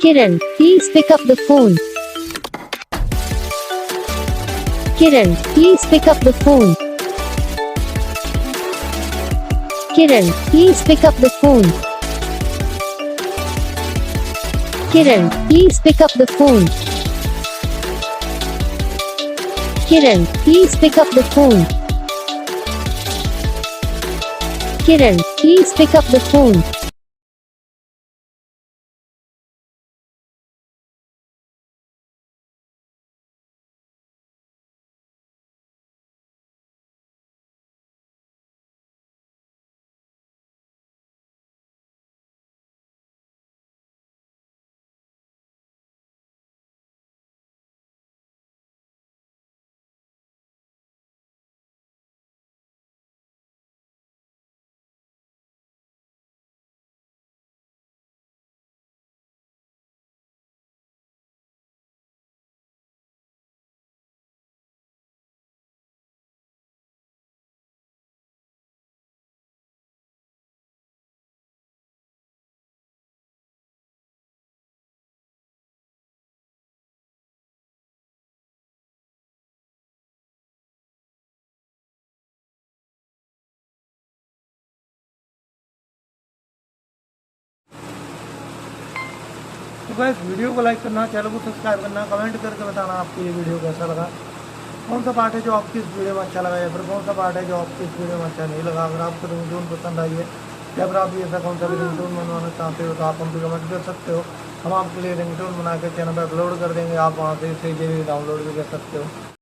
Kiran, please pick up the phone. Kiran, please pick up the phone. Kiran, please pick up the phone. Kiran, please pick up the phone. Kiran, please pick up the phone. Kiran, please pick up the phone. तो guys video को like करना, channel को subscribe करना, comment करके बताना आपको ये video कैसा लगा, कौन सा पार्ट है जो आपकी इस वीडियो में अच्छा लगा या फिर कौन सा पार्ट है जो आपकी इस वीडियो में अच्छा नहीं लगा। अगर आपको रिंगटोन पसंद आई है या फिर आप भी ऐसा कौन सा भी रिंगटोन बनवाना चाहते हो तो आप हमको कमेंट कर सकते हो। हम आपके लिए रिंगटोन बना के चैनल पर अपलोड कर देंगे, आप वहाँ से इसे डाउनलोड भी कर सकते हो।